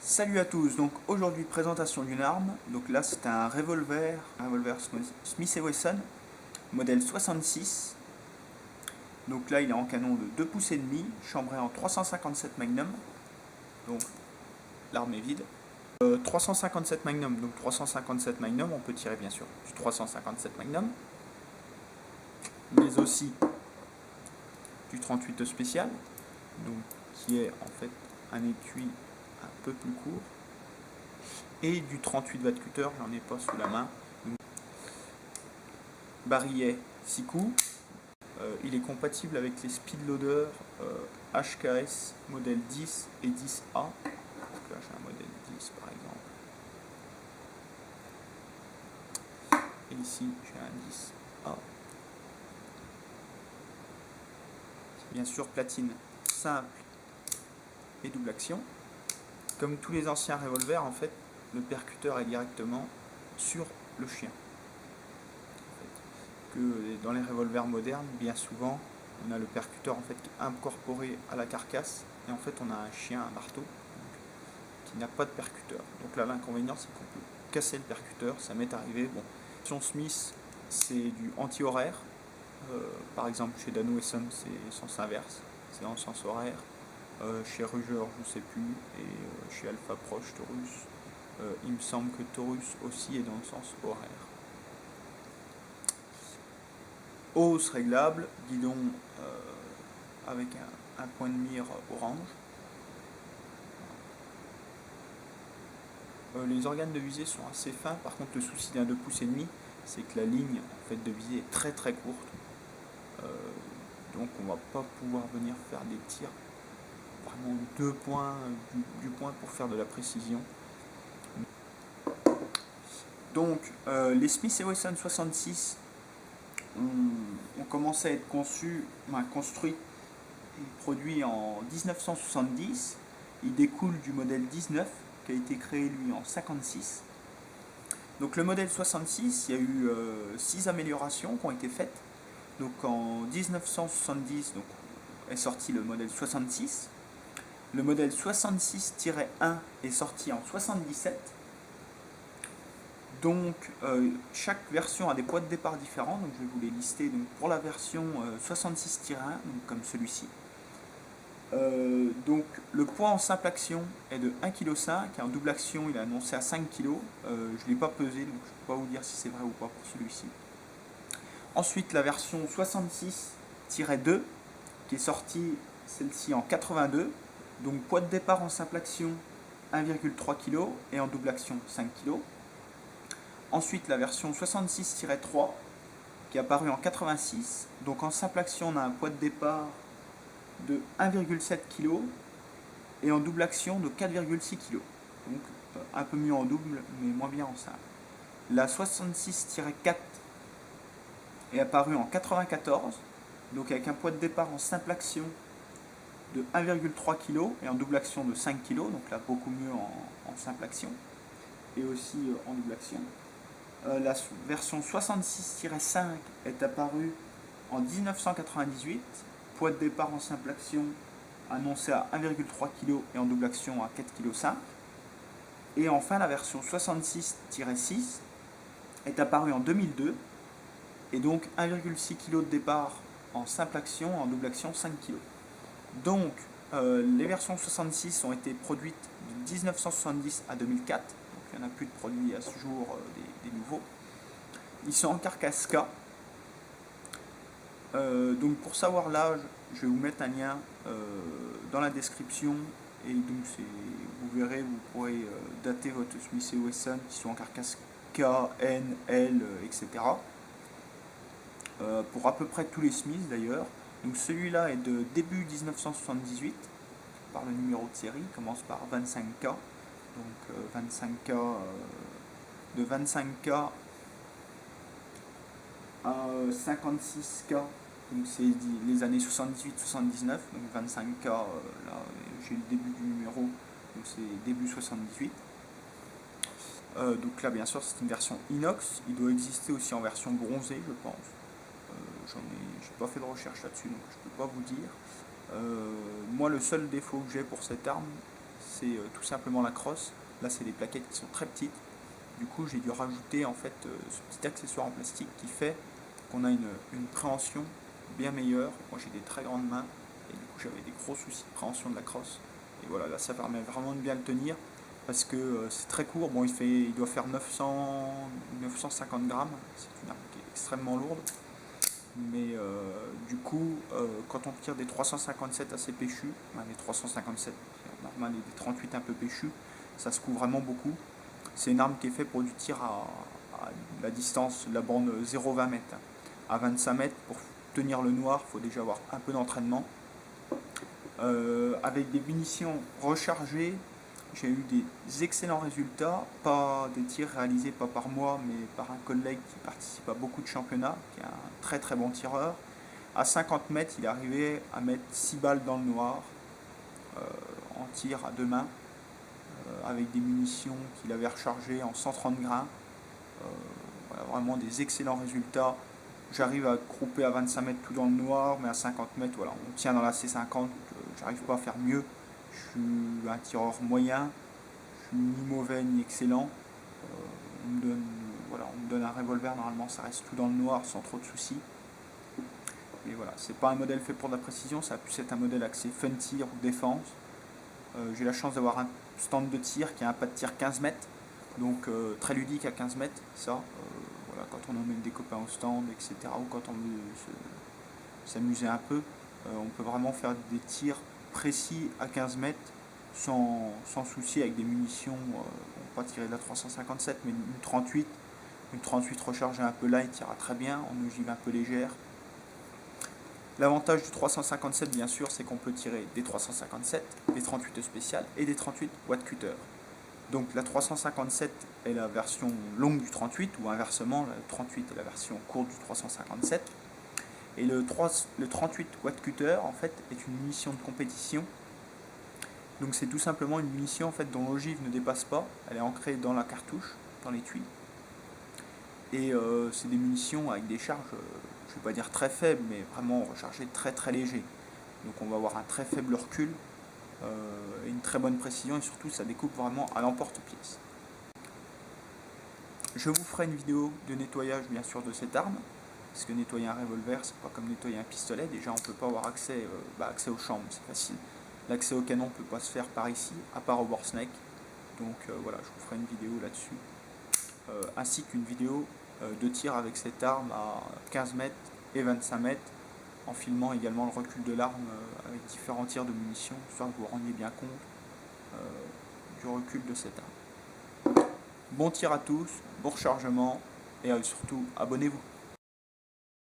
Salut à tous, donc aujourd'hui présentation d'une arme. Donc là c'est un revolver Smith & Wesson, modèle 66. Donc là il est en canon de 2 pouces et demi, chambré en 357 Magnum. Donc l'arme est vide. 357 Magnum, donc 357 Magnum, on peut tirer bien sûr du 357 Magnum, mais aussi du 38 spécial, donc qui est en fait un étui un peu plus court, et du 38 Watt Cutter, j'en ai pas sous la main. Barillet 6 coups. Il est compatible avec les speedloaders HKS modèle 10 et 10A. Donc là j'ai un modèle 10 par exemple. Et ici j'ai un 10A. Bien sûr platine simple et double action. Comme tous les anciens revolvers, en fait, le percuteur est directement sur le chien. Que dans les revolvers modernes, bien souvent, on a le percuteur en fait incorporé à la carcasse, et en fait on a un chien, un marteau, qui n'a pas de percuteur. Donc là l'inconvénient c'est qu'on peut casser le percuteur, ça m'est arrivé. Bon, son Smith c'est du anti-horaire, par exemple chez Dan Wesson c'est sens inverse, c'est en sens horaire. Chez Ruger je sais plus, et chez Alpha Proche Taurus, il me semble que Taurus aussi est dans le sens horaire. Hausse réglable, guidon avec un point de mire orange. Les organes de visée sont assez fins, par contre le souci d'un 2 pouces et demi, c'est que la ligne en fait, de visée est très très courte. Donc on va pas pouvoir venir faire des tirs vraiment 2 points du point pour faire de la précision. Donc les Smith & Wesson 66 ont commencé à être construits et produits en 1970. Il découle du modèle 19 qui a été créé lui en 56. Donc le modèle 66, il y a eu 6 améliorations qui ont été faites. Donc en 1970 donc, est sorti le modèle 66. Le modèle 66-1 est sorti en 77. Donc chaque version a des poids de départ différents, donc je vais vous les lister. Donc, pour la version 66-1, comme celui-ci, donc le poids en simple action est de 1,5 kg et en double action il est annoncé à 5 kg. Je ne l'ai pas pesé, donc je ne peux pas vous dire si c'est vrai ou pas pour celui-ci. Ensuite la version 66-2 qui est sortie celle-ci en 82, donc poids de départ en simple action 1,3 kg et en double action 5 kg. Ensuite la version 66-3 qui est apparue en 86, donc en simple action on a un poids de départ de 1,7 kg et en double action de 4,6 kg. Donc un peu mieux en double mais moins bien en simple. La 66-4 est apparue en 94, donc avec un poids de départ en simple action de 1,3 kg et en double action de 5 kg, donc là beaucoup mieux en simple action et aussi en double action. La version 66-5 est apparue en 1998, poids de départ en simple action annoncé à 1,3 kg et en double action à 4,5 kg. Et enfin la version 66-6 est apparue en 2002 et donc 1,6 kg de départ en simple action, en double action 5 kg. Donc les versions 66 ont été produites de 1970 à 2004, donc il n'y en a plus de produits à ce jour des nouveaux. Ils sont en carcasse K. Donc pour savoir l'âge, je vais vous mettre un lien dans la description et donc vous verrez, vous pourrez dater votre Smith & Wesson qui sont en carcasse K, N, L, etc. Pour à peu près tous les Smiths d'ailleurs. Donc celui-là est de début 1978 par le numéro de série, il commence par 25K. Donc 25K, de 25K à 56K, donc c'est les années 78-79, donc 25K, là j'ai le début du numéro, donc c'est début 78. Donc là bien sûr c'est une version inox, il doit exister aussi en version bronzée je pense. J'ai pas fait de recherche là-dessus donc je peux pas vous dire. Moi le seul défaut que j'ai pour cette arme c'est tout simplement la crosse. Là c'est des plaquettes qui sont très petites. Du coup j'ai dû rajouter en fait ce petit accessoire en plastique qui fait qu'on a une préhension bien meilleure. Moi j'ai des très grandes mains et du coup j'avais des gros soucis de préhension de la crosse. Et voilà, là ça permet vraiment de bien le tenir parce que c'est très court. Bon, il doit faire 950 grammes. C'est une arme qui est extrêmement lourde. Mais du coup, quand on tire des 357 assez péchus, les 357 normal et des 38 un peu péchus, ça se couvre vraiment beaucoup. C'est une arme qui est faite pour du tir à la distance de la borne 0,20 mètres. À 25 mètres, pour tenir le noir, il faut déjà avoir un peu d'entraînement. Avec des munitions rechargées, j'ai eu des excellents résultats, pas des tirs réalisés pas par moi, mais par un collègue qui participe à beaucoup de championnats, qui est un très très bon tireur. À 50 mètres, il arrivait à mettre 6 balles dans le noir, en tir à deux mains, avec des munitions qu'il avait rechargées en 130 grains. Voilà, vraiment des excellents résultats. J'arrive à grouper à 25 mètres tout dans le noir, mais à 50 mètres, voilà, on tient dans la C50, j'arrive pas à faire mieux. Je suis un tireur moyen, je suis ni mauvais ni excellent. On me donne un revolver, normalement ça reste tout dans le noir sans trop de soucis. Mais voilà, c'est pas un modèle fait pour de la précision, ça a pu être un modèle axé fun tir ou défense. J'ai la chance d'avoir un stand de tir qui a un pas de tir 15 mètres, donc très ludique à 15 mètres, ça. Voilà, quand on emmène des copains au stand, etc., ou quand on veut s'amuser un peu, on peut vraiment faire des tirs précis à 15 mètres sans souci avec des munitions, on va pas tirer de la 357, mais une 38. Une 38 rechargée un peu light ira très bien, en ogive un peu légère. L'avantage du 357, bien sûr, c'est qu'on peut tirer des 357, des 38 spéciales et des 38 watt cutter. Donc la 357 est la version longue du 38, ou inversement, le 38 est la version courte du 357. Et le 38 watt cutter, en fait, est une munition de compétition. Donc c'est tout simplement une munition en fait, dont l'ogive ne dépasse pas, elle est ancrée dans la cartouche, dans l'étui. Et c'est des munitions avec des charges, je ne vais pas dire très faibles, mais vraiment rechargées très très léger. Donc on va avoir un très faible recul, une très bonne précision, et surtout ça découpe vraiment à l'emporte-pièce. Je vous ferai une vidéo de nettoyage bien sûr de cette arme, parce que nettoyer un revolver c'est pas comme nettoyer un pistolet. Déjà on ne peut pas avoir accès aux chambres, c'est facile. L'accès au canon ne peut pas se faire par ici, à part au bore-snake. Donc voilà, je vous ferai une vidéo là-dessus, ainsi qu'une vidéo de tir avec cette arme à 15 mètres et 25 mètres, en filmant également le recul de l'arme avec différents tirs de munitions, histoire que vous vous rendiez bien compte du recul de cette arme. Bon tir à tous, bon rechargement, et surtout abonnez-vous.